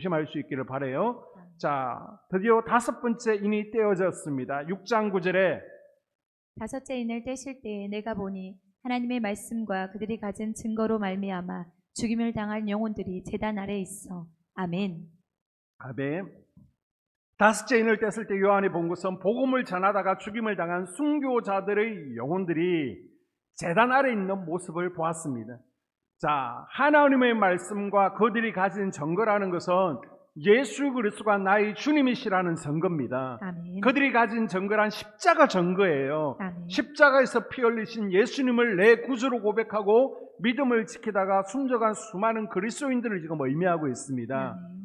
조심할 수 있기를 바라요. 자, 드디어 5번째 인이 떼어졌습니다. 6장 9절에 5째 인을 떼실 때에 내가 보니 하나님의 말씀과 그들이 가진 증거로 말미암아 죽임을 당할 영혼들이 제단 아래 있어. 아멘. 아멘. 5째 인을 뗐을 때 요한이 본 것은 복음을 전하다가 죽임을 당한 순교자들의 영혼들이 제단 아래 있는 모습을 보았습니다. 자, 하나님의 말씀과 그들이 가진 증거라는 것은 예수 그리스도가 나의 주님이시라는 증거입니다. 아멘. 그들이 가진 증거란 십자가 증거예요. 아멘. 십자가에서 피 흘리신 예수님을 내 구주로 고백하고 믿음을 지키다가 숨져간 수많은 그리스도인들을 지금 의미하고 있습니다. 아멘.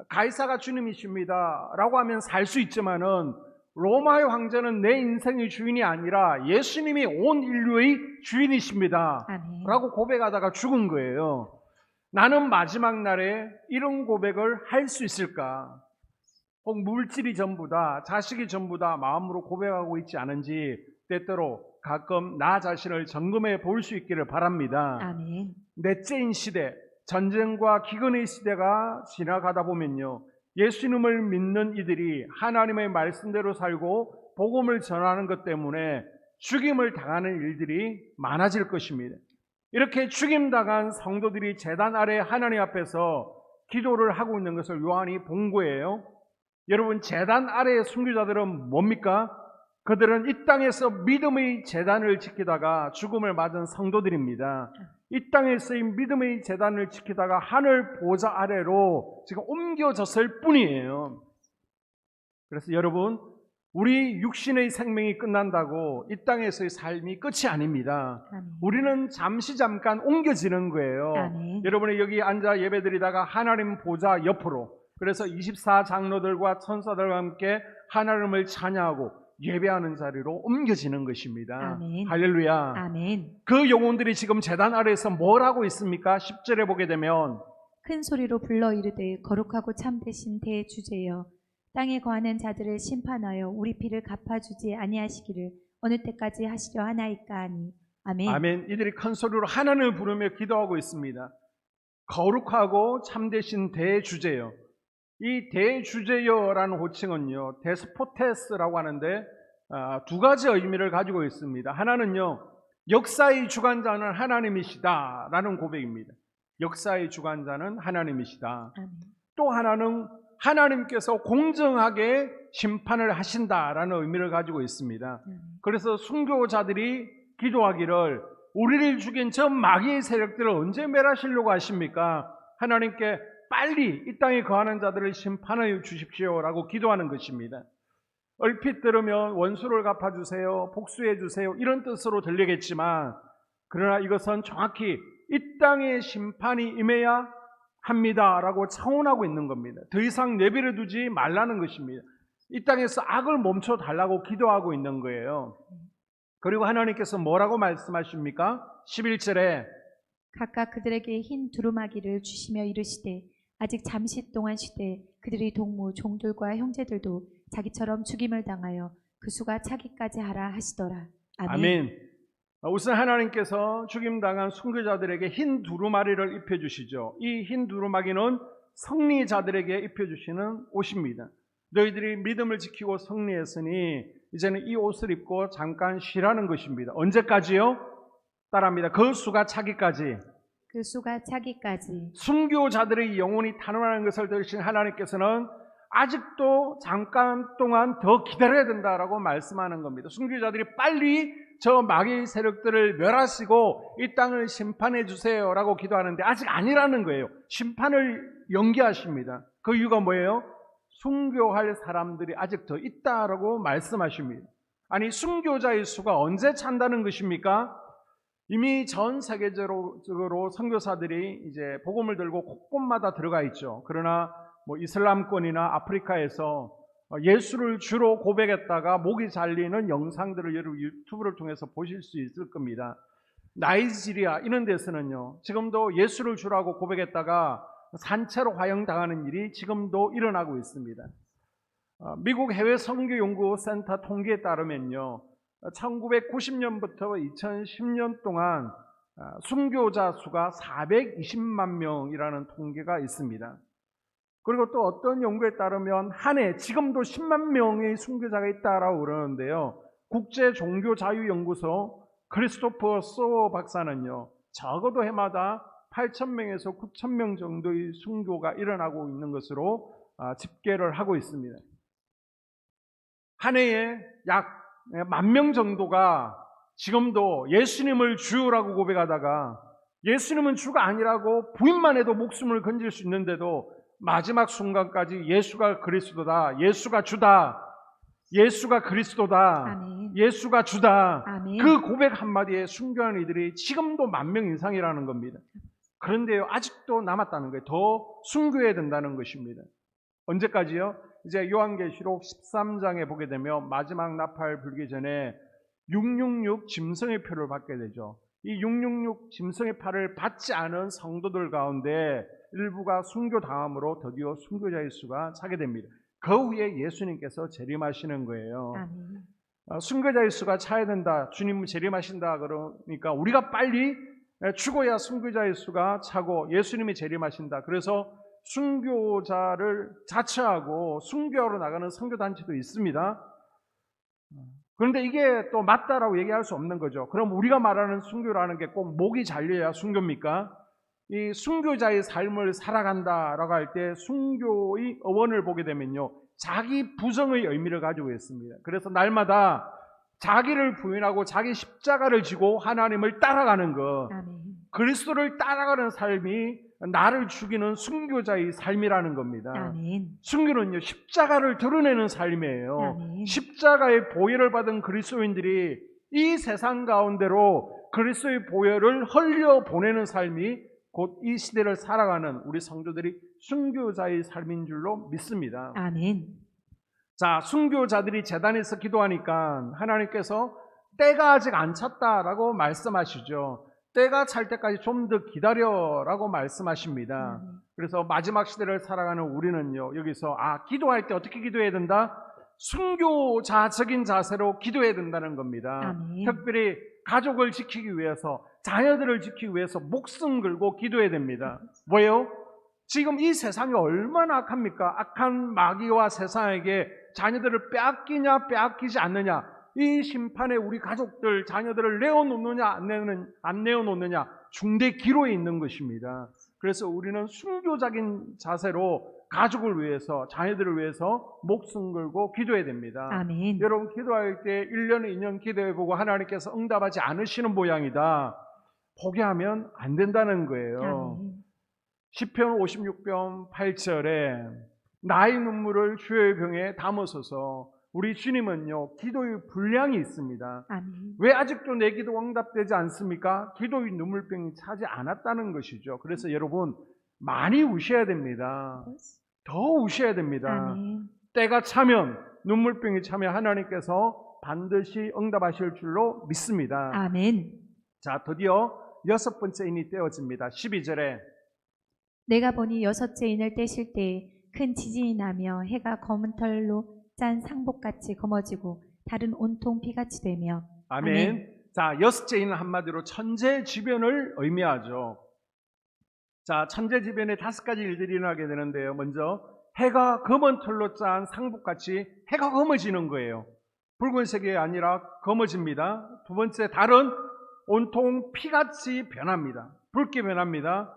가이사가 주님이십니다 라고 하면 살 수 있지만은 로마의 황제는 내 인생의 주인이 아니라 예수님이 온 인류의 주인이십니다 아멘. 라고 고백하다가 죽은 거예요. 나는 마지막 날에 이런 고백을 할 수 있을까? 혹 물질이 전부다, 자식이 전부다 마음으로 고백하고 있지 않은지 때때로 가끔 나 자신을 점검해 볼 수 있기를 바랍니다. 아멘. 넷째인 시대, 전쟁과 기근의 시대가 지나가다 보면요, 예수님을 믿는 이들이 하나님의 말씀대로 살고 복음을 전하는 것 때문에 죽임을 당하는 일들이 많아질 것입니다. 이렇게 죽임당한 성도들이 제단 아래 하나님 앞에서 기도를 하고 있는 것을 요한이 본 거예요. 여러분, 제단 아래의 순교자들은 뭡니까? 그들은 이 땅에서 믿음의 제단을 지키다가 죽음을 맞은 성도들입니다. 이 땅에 쓰인 믿음의 제단을 지키다가 하늘 보좌 아래로 지금 옮겨졌을 뿐이에요. 그래서 여러분, 우리 육신의 생명이 끝난다고 이 땅에서의 삶이 끝이 아닙니다. 아멘. 우리는 잠깐 옮겨지는 거예요. 아멘. 여러분이 여기 앉아 예배드리다가 하나님 보좌 옆으로, 그래서 24장로들과 천사들과 함께 하나님을 찬양하고 예배하는 자리로 옮겨지는 것입니다. 아멘. 할렐루야. 아멘. 그 영혼들이 지금 제단 아래에서 뭘 하고 있습니까? 10절에 보게 되면 큰 소리로 불러 이르되 거룩하고 참되신 대주제여 땅에 거하는 자들을 심판하여 우리 피를 갚아주지 아니하시기를 어느 때까지 하시려 하나이까 하니. 아멘. 아멘. 이들이 큰 소리로 하나님을 부르며 기도하고 있습니다. 거룩하고 참되신 대주제여. 이 대주제여라는 호칭은요, 데스포테스라고 하는데 두 가지 의미를 가지고 있습니다. 하나는요, 역사의 주관자는 하나님이시다 라는 고백입니다. 역사의 주관자는 하나님이시다. 아멘. 또 하나는 하나님께서 공정하게 심판을 하신다라는 의미를 가지고 있습니다. 그래서 순교자들이 기도하기를 우리를 죽인 저 마귀의 세력들을 언제 멸하시려고 하십니까? 하나님께 빨리 이 땅에 거하는 자들을 심판해 주십시오라고 기도하는 것입니다. 얼핏 들으면 원수를 갚아주세요, 복수해 주세요 이런 뜻으로 들리겠지만, 그러나 이것은 정확히 이 땅에 심판이 임해야 합니다라고 청원하고 있는 겁니다. 더 이상 내버려 두지 말라는 것입니다. 이 땅에서 악을 멈춰 달라고 기도하고 있는 거예요. 그리고 하나님께서 뭐라고 말씀하십니까? 11절에 각각 그들에게 흰 두루마기를 주시며 이르시되 아직 잠시 동안 쉬되 그들이 동무 종들과 형제들도 자기처럼 죽임을 당하여 그 수가 차기까지 하라 하시더라. 아멘. 아멘. 우선 하나님께서 죽임당한 순교자들에게 흰 두루마리를 입혀주시죠. 이 흰 두루마기는 승리자들에게 입혀주시는 옷입니다. 너희들이 믿음을 지키고 승리했으니 이제는 이 옷을 입고 잠깐 쉬라는 것입니다. 언제까지요? 따라합니다. 그 수가 차기까지. 그 수가 차기까지. 순교자들의 영혼이 탄원하는 것을 들으신 하나님께서는 아직도 잠깐 동안 더 기다려야 된다라고 말씀하는 겁니다. 순교자들이 빨리 저 마귀의 세력들을 멸하시고 이 땅을 심판해 주세요라고 기도하는데 아직 아니라는 거예요. 심판을 연기하십니다. 그 이유가 뭐예요? 순교할 사람들이 아직 더 있다라고 말씀하십니다. 아니, 순교자의 수가 언제 찬다는 것입니까? 이미 전 세계적으로 선교사들이 이제 복음을 들고 곳곳마다 들어가 있죠. 그러나 이슬람권이나 아프리카에서 예수를 주로 고백했다가 목이 잘리는 영상들을 여러분 유튜브를 통해서 보실 수 있을 겁니다. 나이지리아 이런 데서는요, 지금도 예수를 주라고 고백했다가 산채로 화형당하는 일이 지금도 일어나고 있습니다. 미국 해외 선교연구센터 통계에 따르면요, 1990년부터 2010년 동안 순교자 수가 420만 명이라는 통계가 있습니다. 그리고 또 어떤 연구에 따르면 한 해 지금도 10만 명의 순교자가 있다라고 그러는데요. 국제종교자유연구소 크리스토퍼 소어 박사는요, 적어도 해마다 8,000명에서 9,000명 정도의 순교가 일어나고 있는 것으로 집계를 하고 있습니다. 한 해에 약 10,000명 정도가 지금도 예수님을 주라고 고백하다가 예수님은 주가 아니라고 부인만 해도 목숨을 건질 수 있는데도 마지막 순간까지 예수가 그리스도다, 예수가 주다, 예수가 그리스도다, 아멘. 예수가 주다, 아멘. 그 고백 한마디에 순교하는 이들이 지금도 10,000명 이상이라는 겁니다. 그런데요, 아직도 남았다는 거예요. 더 순교해야 된다는 것입니다. 언제까지요? 이제 요한계시록 13장에 보게 되면 마지막 나팔 불기 전에 666 짐승의 표를 받게 되죠. 이 666 짐승의 표를 받지 않은 성도들 가운데 일부가 순교당함으로 드디어 순교자의 수가 차게 됩니다. 그 후에 예수님께서 재림하시는 거예요. 아멘. 순교자의 수가 차야 된다, 주님 재림하신다 그러니까 우리가 빨리 죽어야 순교자의 수가 차고 예수님이 재림하신다. 그래서 순교자를 자처하고 순교하러 나가는 선교단체도 있습니다. 그런데 이게 또 맞다라고 얘기할 수 없는 거죠. 그럼 우리가 말하는 순교라는 게 꼭 목이 잘려야 순교입니까? 이 순교자의 삶을 살아간다라고 할 때 순교의 어원을 보게 되면요, 자기 부정의 의미를 가지고 있습니다. 그래서 날마다 자기를 부인하고 자기 십자가를 지고 하나님을 따라가는 것, 아멘. 그리스도를 따라가는 삶이 나를 죽이는 순교자의 삶이라는 겁니다. 아멘. 순교는요, 십자가를 드러내는 삶이에요. 아멘. 십자가의 보혈을 받은 그리스도인들이 이 세상 가운데로 그리스도의 보혈을 흘려 보내는 삶이 곧 이 시대를 살아가는 우리 성도들이 순교자의 삶인 줄로 믿습니다. 아멘. 자, 순교자들이 제단에서 기도하니까 하나님께서 때가 아직 안 찼다라고 말씀하시죠. 때가 찰 때까지 좀 더 기다려라고 말씀하십니다. 그래서 마지막 시대를 살아가는 우리는요, 여기서 기도할 때 어떻게 기도해야 된다? 순교자적인 자세로 기도해야 된다는 겁니다. 아멘. 특별히 가족을 지키기 위해서, 자녀들을 지키기 위해서 목숨 걸고 기도해야 됩니다. 왜요? 지금 이 세상이 얼마나 악합니까? 악한 마귀와 세상에게 자녀들을 빼앗기냐 빼앗기지 않느냐, 이 심판에 우리 가족들, 자녀들을 내어놓느냐 안 내어놓느냐 중대 기로에 있는 것입니다. 그래서 우리는 순교적인 자세로 가족을 위해서, 자녀들을 위해서 목숨 걸고 기도해야 됩니다. 아멘. 여러분, 기도할 때 1년, 2년 기도해보고 하나님께서 응답하지 않으시는 모양이다, 포기하면 안 된다는 거예요. 아멘. 시편 56편 8절에 나의 눈물을 주의 병에 담으소서. 우리 주님은요, 기도의 분량이 있습니다. 아멘. 왜 아직도 내 기도 응답되지 않습니까? 기도의 눈물병이 차지 않았다는 것이죠. 그래서 여러분, 많이 우셔야 됩니다. 더 우셔야 됩니다. 아멘. 때가 차면, 눈물병이 차면 하나님께서 반드시 응답하실 줄로 믿습니다. 아멘. 자, 드디어 6번째 인이 떼어집니다. 12절에 내가 보니 6째 인을 떼실 때에 큰 지진이 나며 해가 검은 털로 짠 상복같이 검어지고 달은 온통 피같이 되며. 아멘. 아멘. 자, 6째 인은 한마디로 천재지변을 의미하죠. 자, 천재지변에 5가지 일들이 일어나게 되는데요. 먼저 해가 검은 털로 짠 상복같이 해가 검어지는 거예요. 붉은색이 아니라 검어집니다. 두 번째, 달은 온통 피같이 변합니다. 붉게 변합니다.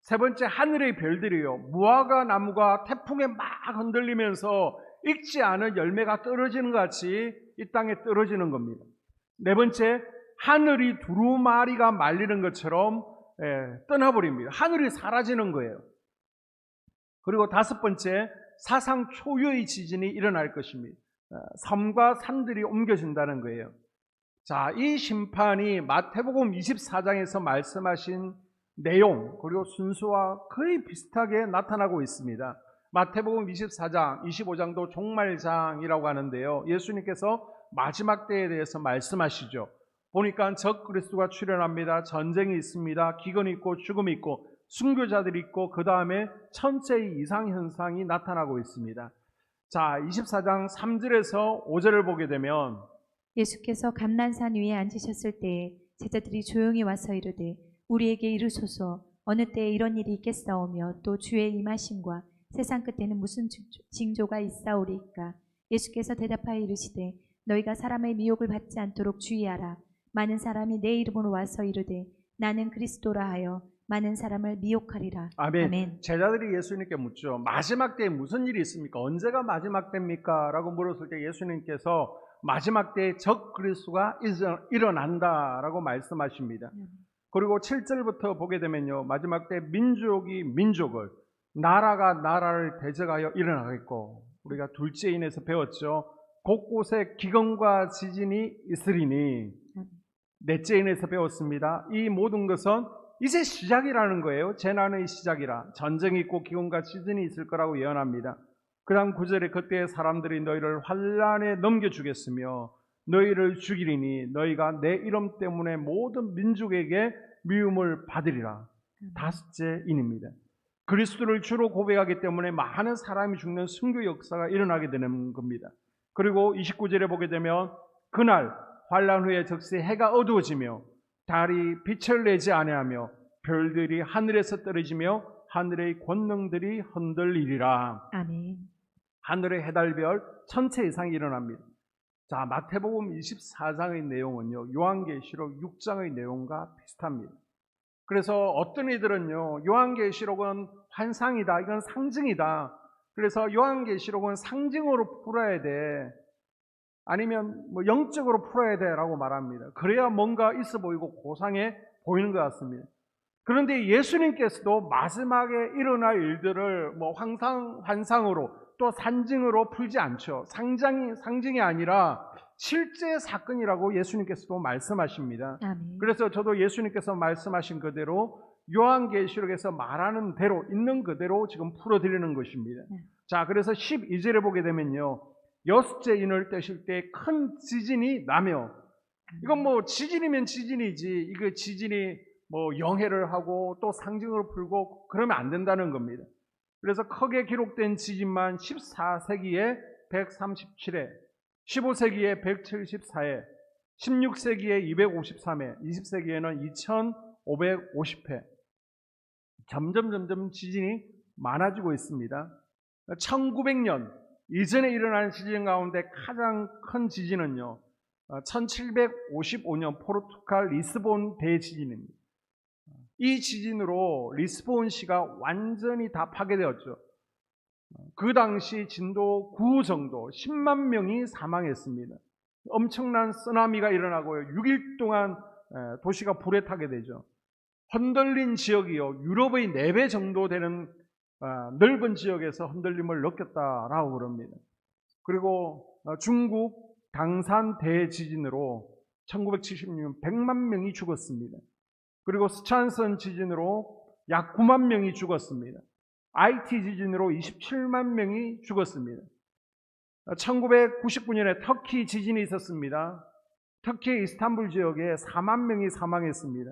세 번째, 하늘의 별들이요, 무화과 나무가 태풍에 막 흔들리면서 익지 않은 열매가 떨어지는 것 같이 이 땅에 떨어지는 겁니다. 네 번째, 하늘이 두루마리가 말리는 것처럼 떠나버립니다. 하늘이 사라지는 거예요. 그리고 5번째, 사상 초유의 지진이 일어날 것입니다. 섬과 산들이 옮겨진다는 거예요. 자, 이 심판이 마태복음 24장에서 말씀하신 내용, 그리고 순서와 거의 비슷하게 나타나고 있습니다. 마태복음 24장, 25장도 종말장이라고 하는데요, 예수님께서 마지막 때에 대해서 말씀하시죠. 보니까 적 그리스도가 출현합니다. 전쟁이 있습니다. 기근이 있고 죽음이 있고 순교자들이 있고 그 다음에 천체의 이상현상이 나타나고 있습니다. 자, 24장 3절에서 5절을 보게 되면 예수께서 감난산 위에 앉으셨을 때에 제자들이 조용히 와서 이르되 우리에게 이르소서 어느 때에 이런 일이 있겠사오며 또 주의 임하심과 세상 끝에는 무슨 징조가 있사오리이까? 예수께서 대답하여 이르시되 너희가 사람의 미혹을 받지 않도록 주의하라. 많은 사람이 내 이름으로 와서 이르되 나는 그리스도라 하여 많은 사람을 미혹하리라. 아멘. 아멘. 제자들이 예수님께 묻죠. 마지막 때에 무슨 일이 있습니까? 언제가 마지막 때입니까? 라고 물었을 때 예수님께서 마지막 때에 적 그리스도가 일어난다라고 말씀하십니다. 그리고 7절부터 보게 되면요, 마지막 때 민족이 민족을, 나라가 나라를 대적하여 일어나겠고, 우리가 둘째인에서 배웠죠. 곳곳에 기근과 지진이 있으리니, 넷째인에서 배웠습니다. 이 모든 것은 이제 시작이라는 거예요. 재난의 시작이라. 전쟁이 있고 기근과 지진이 있을 거라고 예언합니다. 그 다음 9절에 그때 사람들이 너희를 환란에 넘겨주겠으며 너희를 죽이리니 너희가 내 이름 때문에 모든 민족에게 미움을 받으리라. 다섯째 인입니다. 그리스도를 주로 고백하기 때문에 많은 사람이 죽는 순교 역사가 일어나게 되는 겁니다. 그리고 29절에 보게 되면 그날 환란 후에 즉시 해가 어두워지며 달이 빛을 내지 아니하며 별들이 하늘에서 떨어지며 하늘의 권능들이 흔들리리라. 아멘. 하늘의 해달별 천체 이상이 일어납니다. 자, 마태복음 24장의 내용은요, 요한계시록 6장의 내용과 비슷합니다. 그래서 어떤 이들은요, 요한계시록은 환상이다, 이건 상징이다. 그래서 요한계시록은 상징으로 풀어야 돼, 아니면 뭐 영적으로 풀어야 돼라고 말합니다. 그래야 뭔가 있어 보이고 고상해 보이는 것 같습니다. 그런데 예수님께서도 마지막에 일어날 일들을 뭐 환상으로 또 상징으로 풀지 않죠. 상징이 아니라 실제 사건이라고 예수님께서도 말씀하십니다. 아멘. 그래서 저도 예수님께서 말씀하신 그대로 요한계시록에서 말하는 대로 있는 그대로 지금 풀어드리는 것입니다. 자, 그래서 12절에 보게 되면요, 여섯째 인을 떼실 때 큰 지진이 나며, 이건 뭐 지진이면 지진이지, 이거 지진이 뭐 영해를 하고 또 상징으로 풀고 그러면 안 된다는 겁니다. 그래서 크게 기록된 지진만 14세기에 137회, 15세기에 174회, 16세기에 253회, 20세기에는 2550회. 점점 지진이 많아지고 있습니다. 1900년 이전에 일어난 지진 가운데 가장 큰 지진은요, 1755년 포르투갈 리스본 대지진입니다. 이 지진으로 리스본시가 완전히 다 파괴되었죠. 그 당시 진도 9 정도 10만 명이 사망했습니다. 엄청난 쓰나미가 일어나고요, 6일 동안 도시가 불에 타게 되죠. 흔들린 지역이요, 유럽의 4배 정도 되는 넓은 지역에서 흔들림을 느꼈다라고 그럽니다. 그리고 중국 당산 대지진으로 1976년 100만 명이 죽었습니다. 그리고 스촨성 지진으로 약 9만 명이 죽었습니다. IT 지진으로 27만 명이 죽었습니다. 1999년에 터키 지진이 있었습니다. 터키 이스탄불 지역에 4만 명이 사망했습니다.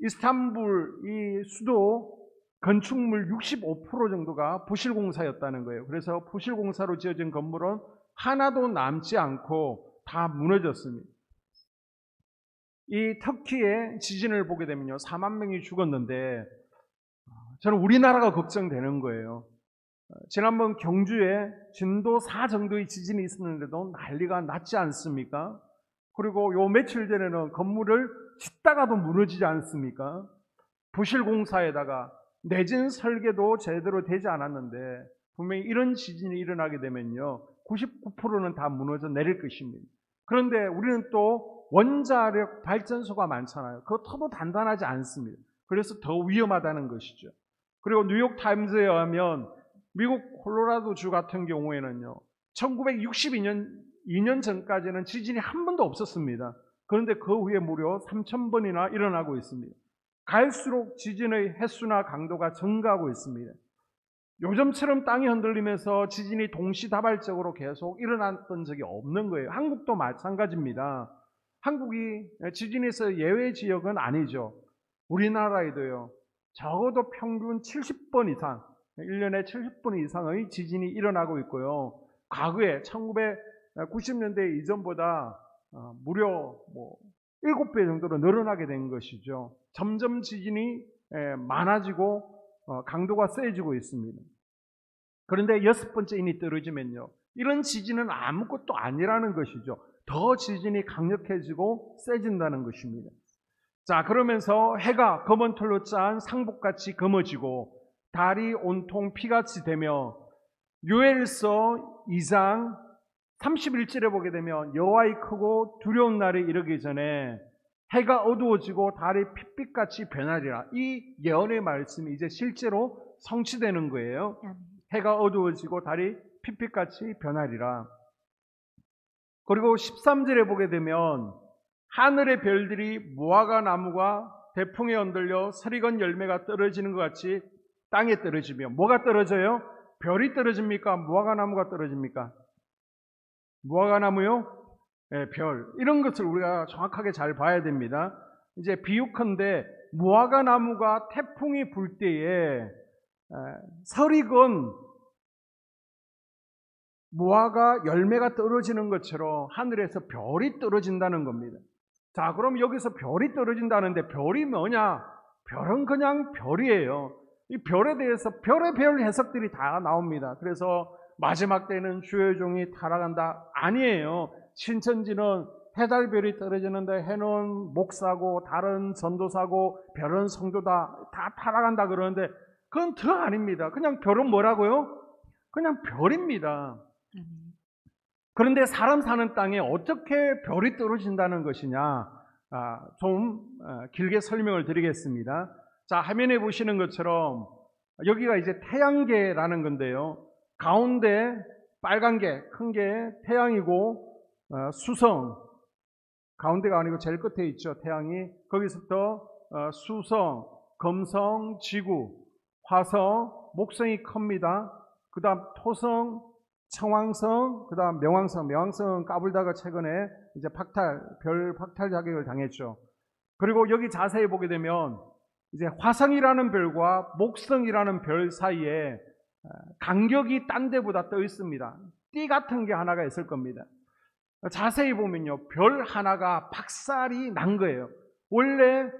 이스탄불 이 수도 건축물 65% 정도가 부실공사였다는 거예요. 그래서 부실공사로 지어진 건물은 하나도 남지 않고 다 무너졌습니다. 이 터키의 지진을 보게 되면요, 4만 명이 죽었는데 저는 우리나라가 걱정되는 거예요. 지난번 경주에 진도 4 정도의 지진이 있었는데도 난리가 났지 않습니까? 그리고 요 며칠 전에는 건물을 짓다가도 무너지지 않습니까? 부실공사에다가 내진 설계도 제대로 되지 않았는데 분명히 이런 지진이 일어나게 되면요, 99%는 다 무너져 내릴 것입니다. 그런데 우리는 또 원자력 발전소가 많잖아요. 그것도 단단하지 않습니다. 그래서 더 위험하다는 것이죠. 그리고 뉴욕타임즈에 의하면 미국 콜로라도주 같은 경우에는요, 1962년 전까지는 지진이 한 번도 없었습니다. 그런데 그 후에 무려 3,000번이나 일어나고 있습니다. 갈수록 지진의 횟수나 강도가 증가하고 있습니다. 요즘처럼 땅이 흔들리면서 지진이 동시다발적으로 계속 일어났던 적이 없는 거예요. 한국도 마찬가지입니다. 한국이 지진에서 예외 지역은 아니죠. 우리나라에도요, 적어도 평균 70번 이상, 1년에 70번 이상의 지진이 일어나고 있고요. 과거에 1990년대 이전보다 무려 7배 정도로 늘어나게 된 것이죠. 점점 지진이 많아지고 강도가 세지고 있습니다. 그런데 6번째 인이 떨어지면요, 이런 지진은 아무것도 아니라는 것이죠. 더 지진이 강력해지고 세진다는 것입니다. 자, 그러면서 해가 검은 털로 짠 상복같이 검어지고 달이 온통 피같이 되며 요엘서 2장 31절에 보게 되면 여호와의 크고 두려운 날이 이르기 전에 해가 어두워지고 달이 핏빛같이 변하리라. 이 예언의 말씀이 이제 실제로 성취되는 거예요. 해가 어두워지고 달이 핏빛같이 변하리라. 그리고 13절에 보게 되면 하늘의 별들이 무화과 나무가 대풍에 흔들려 서리건 열매가 떨어지는 것 같이 땅에 떨어지며, 뭐가 떨어져요? 별이 떨어집니까? 무화과 나무가 떨어집니까? 무화과 나무요? 네, 별. 이런 것을 우리가 정확하게 잘 봐야 됩니다. 이제 비유컨대 무화과 나무가 태풍이 불 때에 서리건 무화과 열매가 떨어지는 것처럼 하늘에서 별이 떨어진다는 겁니다. 자, 그럼 여기서 별이 떨어진다는데 별이 뭐냐? 별은 그냥 별이에요. 이 별에 대해서 별의별 해석들이 다 나옵니다. 그래서 마지막 때는 주의 종이 타락한다. 아니에요. 신천지는 해달별이 떨어지는데 해는 목사고 달은 전도사고 별은 성도다. 다 타락한다 그러는데 그건 더 아닙니다. 그냥 별은 뭐라고요? 그냥 별입니다. 그런데 사람 사는 땅에 어떻게 별이 떨어진다는 것이냐? 좀 길게 설명을 드리겠습니다. 자, 화면에 보시는 것처럼 여기가 이제 태양계라는 건데요. 가운데 빨간 게, 큰 게 태양이고, 수성, 가운데가 아니고 제일 끝에 있죠. 태양이. 거기서부터 수성, 금성, 지구, 화성, 목성이 큽니다. 그 다음 토성, 청왕성, 그 다음 명왕성. 명왕성은 까불다가 최근에 이제 별 박탈 자격을 당했죠. 그리고 여기 자세히 보게 되면 이제 화성이라는 별과 목성이라는 별 사이에 간격이 딴 데보다 떠 있습니다. 띠 같은 게 하나가 있을 겁니다. 자세히 보면요, 별 하나가 박살이 난 거예요. 원래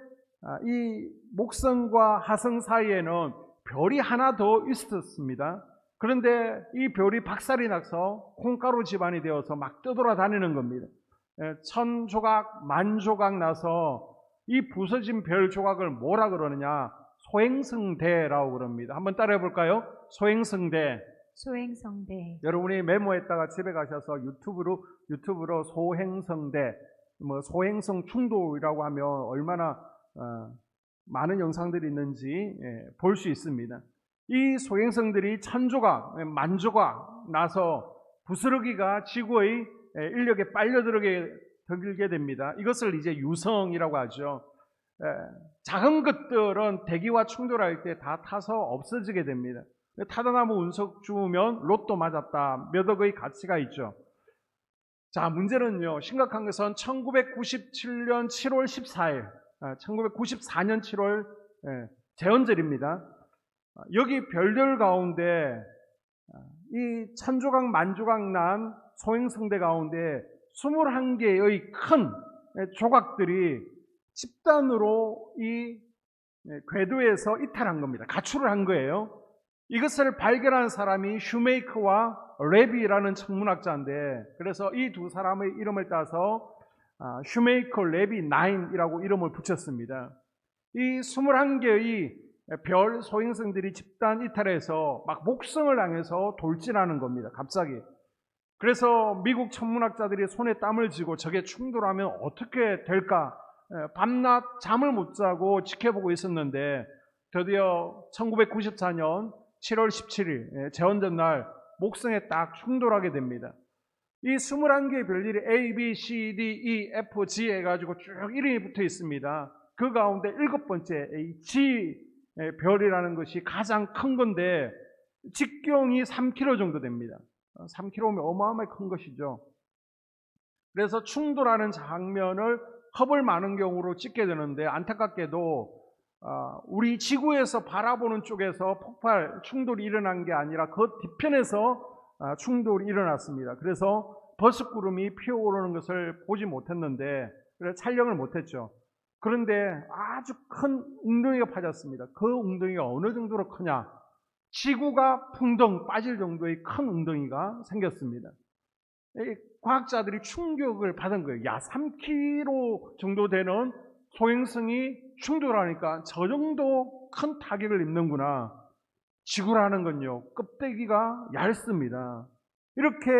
이 목성과 화성 사이에는 별이 하나 더 있었습니다. 그런데 이 별이 박살이 나서 콩가루 집안이 되어서 막 떠돌아다니는 겁니다. 1000조각, 10,000조각 나서 이 부서진 별 조각을 뭐라 그러느냐? 소행성대라고 그럽니다. 한번 따라해 볼까요? 소행성대. 소행성대. 여러분이 메모했다가 집에 가셔서 유튜브로 소행성대, 소행성 충돌이라고 하면 얼마나 많은 영상들이 있는지 볼 수 있습니다. 이 소행성들이 1000조각, 10,000조각 나서 부스러기가 지구의 인력에 빨려들게 됩니다. 이것을 이제 유성이라고 하죠. 작은 것들은 대기와 충돌할 때 다 타서 없어지게 됩니다. 타다나무 운석 주우면 로또 맞았다. 몇 억의 가치가 있죠. 자, 문제는요, 심각한 것은 1997년 7월 14일, 1994년 7월 제헌절입니다. 여기 별들 가운데 이 1000조각, 10,000조각 난 소행성대 가운데 21개의 큰 조각들이 집단으로 이 궤도에서 이탈한 겁니다. 가출을 한 거예요. 이것을 발견한 사람이 슈메이커와 레비라는 천문학자인데, 그래서 이 두 사람의 이름을 따서 슈메이커 레비 9이라고 이름을 붙였습니다. 이 21개의 별 소행성들이 집단 이탈해서 막 목성을 향해서 돌진하는 겁니다. 갑자기. 그래서 미국 천문학자들이 손에 땀을 쥐고 저게 충돌하면 어떻게 될까? 밤낮 잠을 못 자고 지켜보고 있었는데 드디어 1994년 7월 17일 제헌절 날 목성에 딱 충돌하게 됩니다. 이 21개의 별들이 A, B, C, D, E, F, G 해가지고 쭉 이름이 붙어 있습니다. 그 가운데 7번째 이 G 별이라는 것이 가장 큰 건데 직경이 3km 정도 됩니다. 3km면 어마어마하게 큰 것이죠. 그래서 충돌하는 장면을 허블 망원경으로 찍게 되는데 안타깝게도 우리 지구에서 바라보는 쪽에서 충돌이 일어난 게 아니라 그 뒤편에서 충돌이 일어났습니다. 그래서 버스구름이 피어오르는 것을 보지 못했는데 그래서 촬영을 못했죠. 그런데 아주 큰 웅덩이가 파졌습니다. 그 웅덩이가 어느 정도로 크냐? 지구가 풍덩 빠질 정도의 큰 웅덩이가 생겼습니다. 이 과학자들이 충격을 받은 거예요. 야, 3km 정도 되는 소행성이 충돌하니까 저 정도 큰 타격을 입는구나. 지구라는 건요, 껍데기가 얇습니다. 이렇게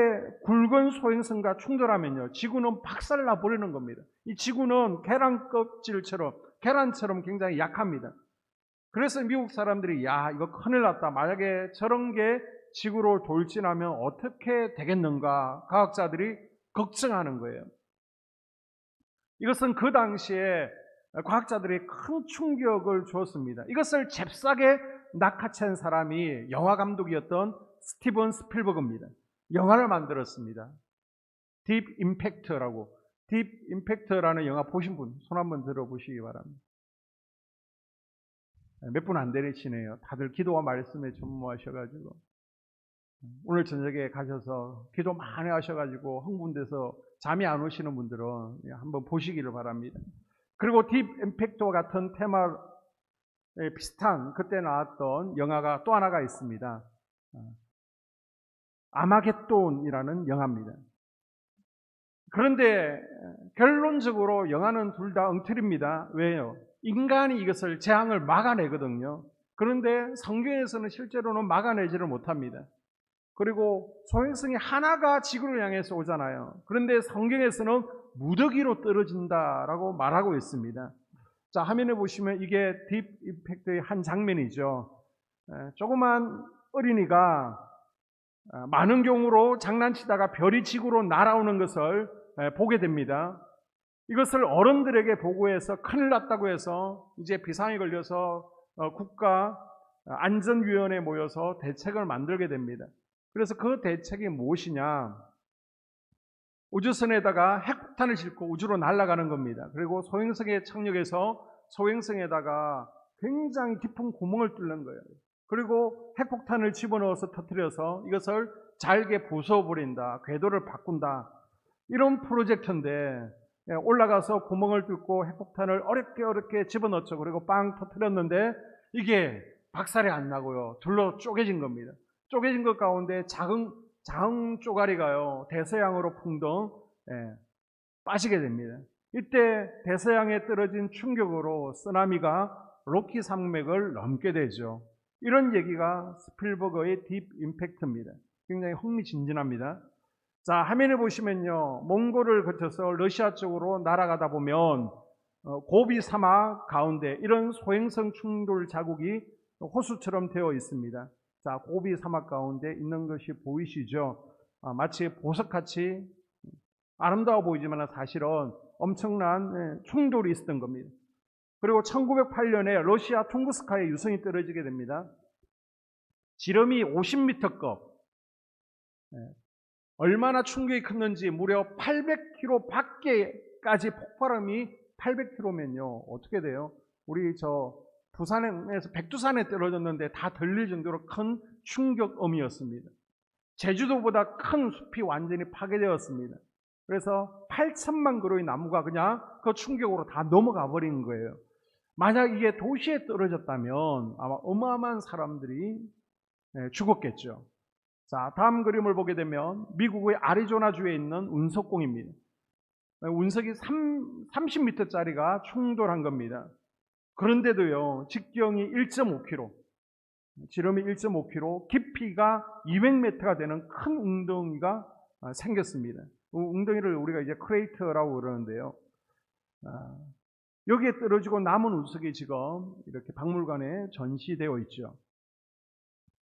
굵은 소행성과 충돌하면요, 지구는 박살나 버리는 겁니다. 이 지구는 계란 껍질처럼, 계란처럼 굉장히 약합니다. 그래서 미국 사람들이 야, 이거 큰일 났다. 만약에 저런 게 지구를 돌진하면 어떻게 되겠는가? 과학자들이 걱정하는 거예요. 이것은 그 당시에 과학자들이 큰 충격을 주었습니다. 이것을 잽싸게 낚아챈 사람이 영화 감독이었던 스티븐 스필버그입니다. 영화를 만들었습니다. 딥 임팩트라고. 딥 임팩트라는 영화 보신 분 손 한번 들어보시기 바랍니다. 몇 분 안 되시네요. 다들 기도와 말씀에 전무하셔가지고 오늘 저녁에 가셔서 기도 많이 하셔가지고 흥분돼서 잠이 안 오시는 분들은 한번 보시기를 바랍니다. 그리고 딥 임팩트와 같은 테마에 비슷한 그때 나왔던 영화가 또 하나가 있습니다. 아마겟돈이라는 영화입니다. 그런데 결론적으로 영화는 둘 다 엉터리입니다. 왜요? 인간이 이것을 재앙을 막아내거든요. 그런데 성경에서는 실제로는 막아내지를 못합니다. 그리고 소행성이 하나가 지구를 향해서 오잖아요. 그런데 성경에서는 무더기로 떨어진다라고 말하고 있습니다. 자, 화면에 보시면 이게 딥 임팩트의 한 장면이죠. 조그만 어린이가 많은 경우로 장난치다가 별이 지구로 날아오는 것을 보게 됩니다. 이것을 어른들에게 보고해서 큰일 났다고 해서 이제 비상이 걸려서 국가 안전위원회에 모여서 대책을 만들게 됩니다. 그래서 그 대책이 무엇이냐? 우주선에다가 핵폭탄을 싣고 우주로 날아가는 겁니다. 그리고 소행성에 착륙해서 소행성에다가 굉장히 깊은 구멍을 뚫는 거예요. 그리고 핵폭탄을 집어넣어서 터뜨려서 이것을 잘게 부숴버린다, 궤도를 바꾼다, 이런 프로젝트인데 올라가서 구멍을 뚫고 핵폭탄을 어렵게 집어넣었죠. 그리고 빵 터뜨렸는데 이게 박살이 안 나고요, 둘러 쪼개진 겁니다. 쪼개진 것 가운데 작은 쪼가리가요, 대서양으로 풍덩 빠지게 됩니다. 이때 대서양에 떨어진 충격으로 쓰나미가 로키 산맥을 넘게 되죠. 이런 얘기가 스필버거의 딥 임팩트입니다. 굉장히 흥미진진합니다. 자, 화면에 보시면요, 몽골을 거쳐서 러시아 쪽으로 날아가다 보면 고비 사막 가운데 이런 소행성 충돌 자국이 호수처럼 되어 있습니다. 자, 고비 사막 가운데 있는 것이 보이시죠? 마치 보석같이 아름다워 보이지만 사실은 엄청난 충돌이 있었던 겁니다. 그리고 1908년에 러시아 퉁구스카에 유성이 떨어지게 됩니다. 지름이 50m급, 얼마나 충격이 컸는지 무려 800km 밖에까지 폭발음이 800km면요 어떻게 돼요? 우리 저 부산에서 백두산에 떨어졌는데 다 들릴 정도로 큰 충격음이었습니다. 제주도보다 큰 숲이 완전히 파괴되었습니다. 그래서 8천만 그루의 나무가 그냥 그 충격으로 다 넘어가 버린 거예요. 만약 이게 도시에 떨어졌다면 아마 어마어마한 사람들이 죽었겠죠. 자, 다음 그림을 보게 되면 미국의 아리조나주에 있는 운석공입니다. 운석이 30m짜리가 충돌한 겁니다. 그런데도요, 직경이 1.5km, 지름이 1.5km, 깊이가 200m가 되는 큰 웅덩이가 생겼습니다. 웅덩이를 우리가 이제 크레이터라고 그러는데요. 여기에 떨어지고 남은 운석이 지금 이렇게 박물관에 전시되어 있죠.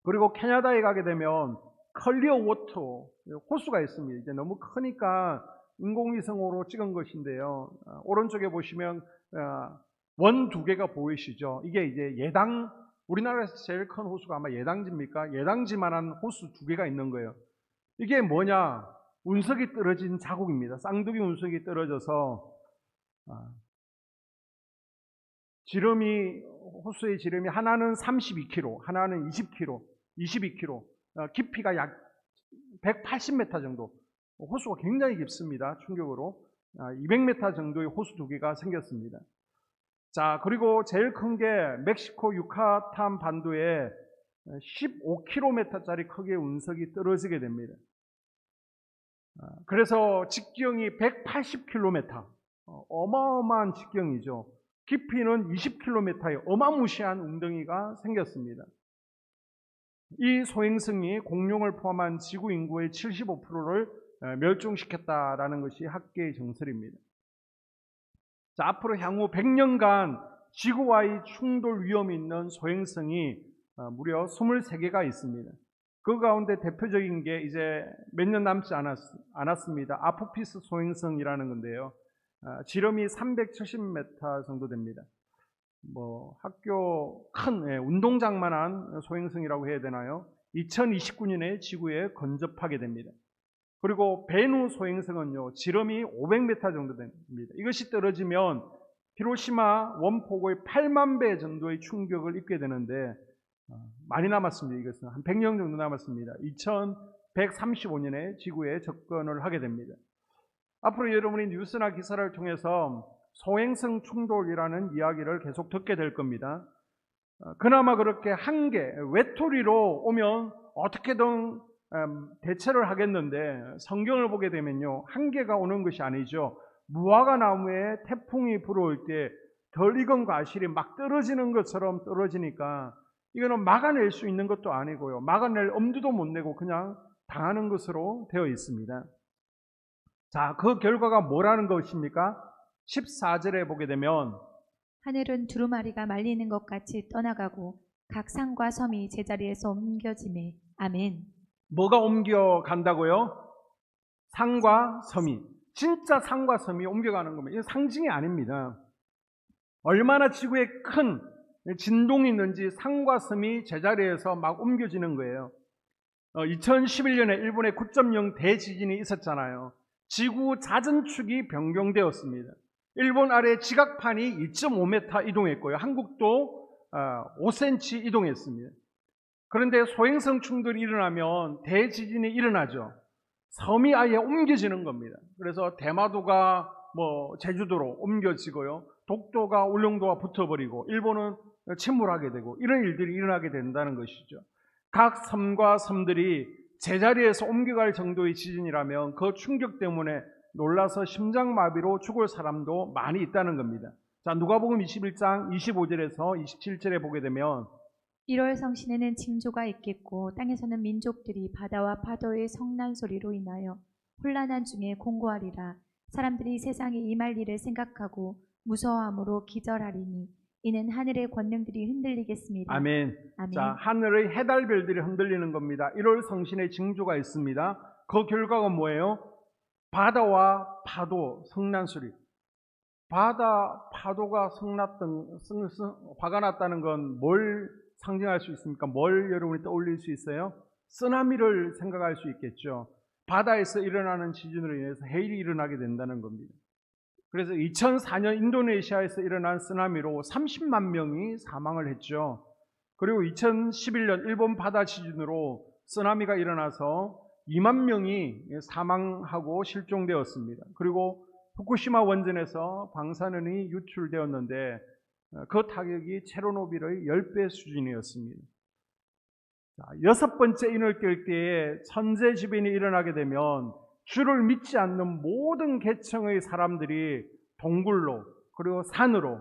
그리고 캐나다에 가게 되면 클리어 워터 호수가 있습니다. 이제 너무 크니까 인공위성으로 찍은 것인데요. 오른쪽에 보시면 원 두 개가 보이시죠? 이게 이제 예당, 우리나라에서 제일 큰 호수가 아마 예당지입니까? 예당지만한 호수 두 개가 있는 거예요. 이게 뭐냐? 운석이 떨어진 자국입니다. 쌍둥이 운석이 떨어져서 호수의 지름이 하나는 32km, 하나는 20km, 22km, 깊이가 약 180m 정도. 호수가 굉장히 깊습니다. 충격으로 200m 정도의 호수 두 개가 생겼습니다. 자, 그리고 제일 큰 게 멕시코 유카탄 반도에 15km짜리 크기의 운석이 떨어지게 됩니다. 그래서 직경이 180km, 어마어마한 직경이죠. 깊이는 20km의 어마무시한 웅덩이가 생겼습니다. 이 소행성이 공룡을 포함한 지구 인구의 75%를 멸종시켰다라는 것이 학계의 정설입니다. 자, 앞으로 향후 100년간 지구와의 충돌 위험이 있는 소행성이 무려 23개가 있습니다. 그 가운데 대표적인 게 이제 몇 년 남지 않았습니다. 아포피스 소행성이라는 건데요. 지름이 370m 정도 됩니다. 학교 큰 운동장만한 소행성이라고 해야 되나요? 2029년에 지구에 근접하게 됩니다. 그리고 베누 소행성은요, 지름이 500m 정도 됩니다. 이것이 떨어지면 히로시마 원폭의 8만 배 정도의 충격을 입게 되는데 많이 남았습니다. 이것은 한 100년 정도 남았습니다. 2135년에 지구에 접근을 하게 됩니다. 앞으로 여러분이 뉴스나 기사를 통해서 소행성 충돌이라는 이야기를 계속 듣게 될 겁니다. 그나마 그렇게 한계, 외톨이로 오면 어떻게든 대처를 하겠는데 성경을 보게 되면요, 한계가 오는 것이 아니죠. 무화과 나무에 태풍이 불어올 때 덜 익은 과실이 막 떨어지는 것처럼 떨어지니까 이거는 막아낼 수 있는 것도 아니고요, 막아낼 엄두도 못 내고 그냥 당하는 것으로 되어 있습니다. 자, 그 결과가 뭐라는 것입니까? 14절에 보게 되면 하늘은 두루마리가 말리는 것 같이 떠나가고 각 산과 섬이 제자리에서 옮겨지매. 아멘. 뭐가 옮겨간다고요? 산과 섬이. 진짜 산과 섬이 옮겨가는 겁니다. 이건 상징이 아닙니다. 얼마나 지구에 큰 진동이 있는지 산과 섬이 제자리에서 막 옮겨지는 거예요. 2011년에 일본에 9.0 대지진이 있었잖아요. 지구 자전축이 변경되었습니다. 일본 아래 지각판이 2.5m 이동했고요. 한국도 5cm 이동했습니다. 그런데 소행성 충돌이 일어나면 대지진이 일어나죠. 섬이 아예 옮겨지는 겁니다. 그래서 대마도가 제주도로 옮겨지고요. 독도가 울릉도와 붙어버리고 일본은 침몰하게 되고 이런 일들이 일어나게 된다는 것이죠. 각 섬과 섬들이 제자리에서 옮겨갈 정도의 지진이라면 그 충격 때문에 놀라서 심장마비로 죽을 사람도 많이 있다는 겁니다. 자, 누가복음 21장 25절에서 27절에 보게 되면 1월 성신에는 징조가 있겠고 땅에서는 민족들이 바다와 파도의 성난 소리로 인하여 혼란한 중에 공고하리라. 사람들이 세상에 임할 일을 생각하고 무서워함으로 기절하리니 이는 하늘의 권능들이 흔들리겠습니다. 아멘. 아멘. 자, 하늘의 해달별들이 흔들리는 겁니다. 1월 성신의 징조가 있습니다. 그 결과가 뭐예요? 바다와 파도, 성난 소리. 바다, 파도가 화가 났다는 건 뭘 상징할 수 있습니까? 뭘 여러분이 떠올릴 수 있어요? 쓰나미를 생각할 수 있겠죠. 바다에서 일어나는 지진으로 인해서 해일이 일어나게 된다는 겁니다. 그래서 2004년 인도네시아에서 일어난 쓰나미로 30만 명이 사망을 했죠. 그리고 2011년 일본 바다 지진으로 쓰나미가 일어나서 2만 명이 사망하고 실종되었습니다. 그리고 후쿠시마 원전에서 방사능이 유출되었는데 그 타격이 체르노빌의 10배 수준이었습니다. 자, 6번째 인을 깰 때에 천재지변이 일어나게 되면 주를 믿지 않는 모든 계층의 사람들이 동굴로 그리고 산으로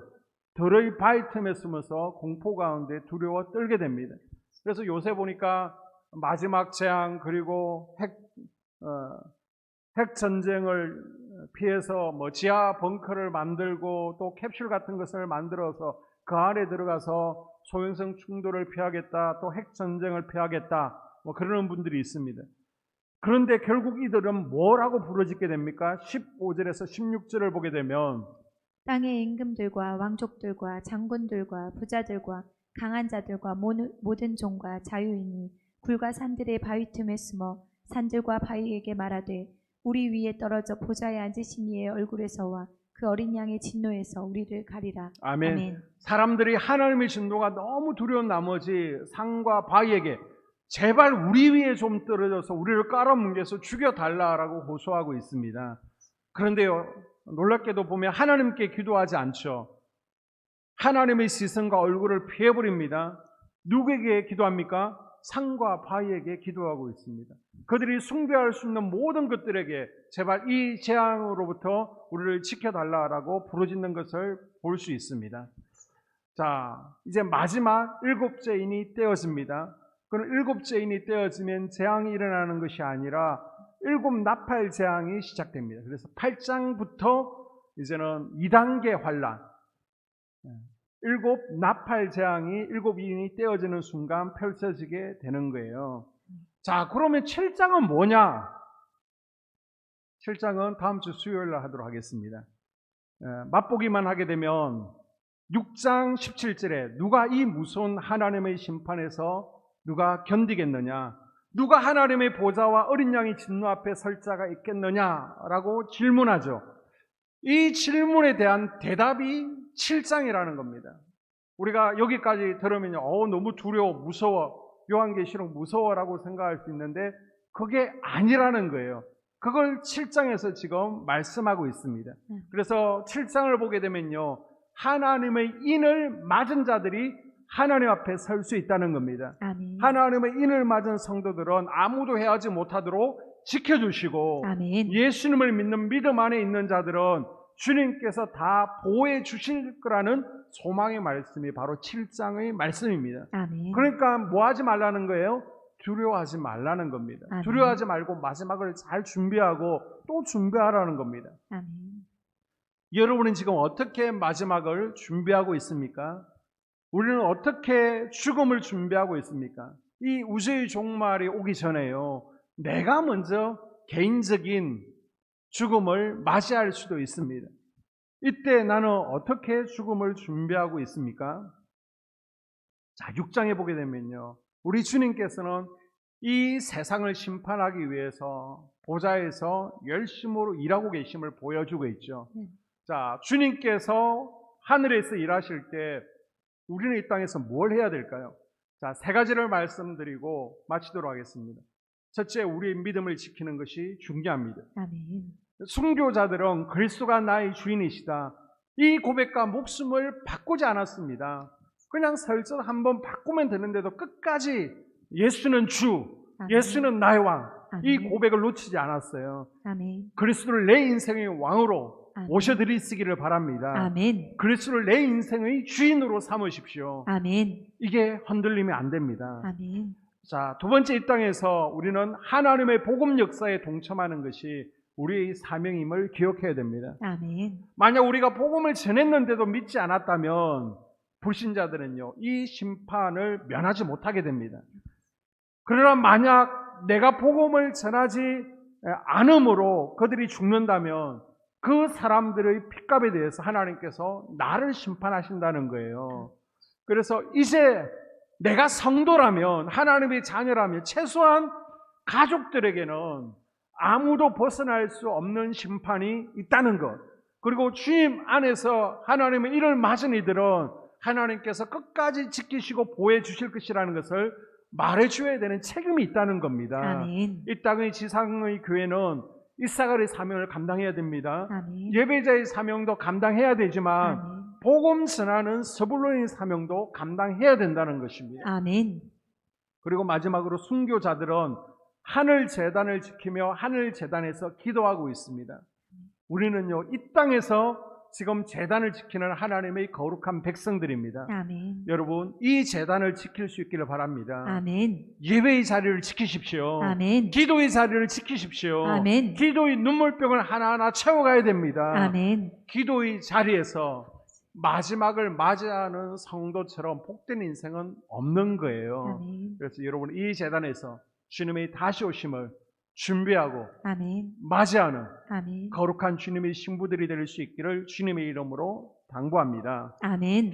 들의 바위 틈에 숨어서 공포 가운데 두려워 떨게 됩니다. 그래서 요새 보니까 마지막 재앙 그리고 핵 전쟁을 피해서 지하 벙커를 만들고 또 캡슐 같은 것을 만들어서 그 안에 들어가서 소행성 충돌을 피하겠다, 또 핵 전쟁을 피하겠다, 그러는 분들이 있습니다. 그런데 결국 이들은 뭐라고 부르짖게 됩니까? 15절에서 16절을 보게 되면 땅의 임금들과 왕족들과 장군들과 부자들과 강한 자들과 모든 종과 자유인이 굴과 산들의 바위 틈에 숨어 산들과 바위에게 말하되 우리 위에 떨어져 보좌에 앉으신 이의 얼굴에서와 그 어린 양의 진노에서 우리를 가리라. 아멘. 아멘. 사람들이 하나님의 진노가 너무 두려운 나머지 산과 바위에게 제발 우리 위에 좀 떨어져서 우리를 깔아뭉개서 죽여달라라고 호소하고 있습니다. 그런데요, 놀랍게도 보면 하나님께 기도하지 않죠. 하나님의 시선과 얼굴을 피해버립니다. 누구에게 기도합니까? 산과 바위에게 기도하고 있습니다. 그들이 숭배할 수 있는 모든 것들에게 제발 이 재앙으로부터 우리를 지켜달라고 부르짖는 것을 볼 수 있습니다. 자, 이제 마지막 일곱째 인이 떼어집니다. 그럼 일곱째 인이 떼어지면 재앙이 일어나는 것이 아니라 일곱 나팔 재앙이 시작됩니다. 그래서 8장부터 이제는 2단계 환란, 일곱 나팔 재앙이 일곱 인이 떼어지는 순간 펼쳐지게 되는 거예요. 자, 그러면 7장은 뭐냐? 7장은 다음 주 수요일 날 하도록 하겠습니다. 맛보기만 하게 되면 6장 17절에 누가 이 무서운 하나님의 심판에서 누가 견디겠느냐? 누가 하나님의 보좌와 어린 양의 진노 앞에 설 자가 있겠느냐라고 질문하죠. 이 질문에 대한 대답이 7장이라는 겁니다. 우리가 여기까지 들으면 너무 두려워, 무서워, 요한계시록 무서워라고 생각할 수 있는데 그게 아니라는 거예요. 그걸 7장에서 지금 말씀하고 있습니다. 그래서 7장을 보게 되면요, 하나님의 인을 맞은 자들이 하나님 앞에 설 수 있다는 겁니다. 아멘. 하나님의 인을 맞은 성도들은 아무도 해하지 못하도록 지켜주시고, 아멘. 예수님을 믿는 믿음 안에 있는 자들은 주님께서 다 보호해 주실 거라는 소망의 말씀이 바로 7장의 말씀입니다. 아멘. 그러니까 뭐 하지 말라는 거예요? 두려워하지 말라는 겁니다. 아멘. 두려워하지 말고 마지막을 잘 준비하고 또 준비하라는 겁니다. 아멘. 여러분은 지금 어떻게 마지막을 준비하고 있습니까? 우리는 어떻게 죽음을 준비하고 있습니까? 이 우주의 종말이 오기 전에요, 내가 먼저 개인적인 죽음을 맞이할 수도 있습니다. 이때 나는 어떻게 죽음을 준비하고 있습니까? 자, 6장에 보게 되면요, 우리 주님께서는 이 세상을 심판하기 위해서 보좌에서 열심으로 일하고 계심을 보여주고 있죠. 자, 주님께서 하늘에서 일하실 때 우리는 이 땅에서 뭘 해야 될까요? 자, 세 가지를 말씀드리고 마치도록 하겠습니다. 첫째, 우리의 믿음을 지키는 것이 중요합니다. 아멘. 순교자들은 그리스도가 나의 주인이시다, 이 고백과 목숨을 바꾸지 않았습니다. 그냥 설정 한번 바꾸면 되는데도 끝까지 예수는 주, 아멘. 예수는 나의 왕, 이 아멘. 고백을 놓치지 않았어요. 아멘. 그리스도를 내 인생의 왕으로 아멘. 모셔드리시기를 바랍니다. 아멘. 그리스도를 내 인생의 주인으로 삼으십시오. 아멘. 이게 흔들리면 안 됩니다. 아멘. 자, 두 번째, 이 땅에서 우리는 하나님의 복음 역사에 동참하는 것이 우리의 사명임을 기억해야 됩니다. 아멘. 만약 우리가 복음을 전했는데도 믿지 않았다면 불신자들은요, 이 심판을 면하지 못하게 됩니다. 그러나 만약 내가 복음을 전하지 않음으로 그들이 죽는다면 그 사람들의 핏값에 대해서 하나님께서 나를 심판하신다는 거예요. 그래서 이제 내가 성도라면, 하나님의 자녀라면 최소한 가족들에게는 아무도 벗어날 수 없는 심판이 있다는 것, 그리고 주님 안에서 하나님의 일을 맞은 이들은 하나님께서 끝까지 지키시고 보호해 주실 것이라는 것을 말해줘야 되는 책임이 있다는 겁니다. 아멘. 이 땅의 지상의 교회는 이사갈의 사명을 감당해야 됩니다. 아멘. 예배자의 사명도 감당해야 되지만 아멘. 복음 전하는 서불론의 사명도 감당해야 된다는 것입니다. 아멘. 그리고 마지막으로 순교자들은 하늘 제단을 지키며 하늘 제단에서 기도하고 있습니다. 우리는요, 이 땅에서 지금 제단을 지키는 하나님의 거룩한 백성들입니다. 아멘. 여러분, 이 제단을 지킬 수 있기를 바랍니다. 아멘. 예배의 자리를 지키십시오. 아멘. 기도의 자리를 지키십시오. 아멘. 기도의 눈물병을 하나하나 채워가야 됩니다. 아멘. 기도의 자리에서 마지막을 맞이하는 성도처럼 복된 인생은 없는 거예요. 아멘. 그래서 여러분, 이 제단에서 주님의 다시 오심을 준비하고 아멘. 맞이하는 아멘. 거룩한 주님의 신부들이 될 수 있기를 주님의 이름으로 당부합니다. 아멘.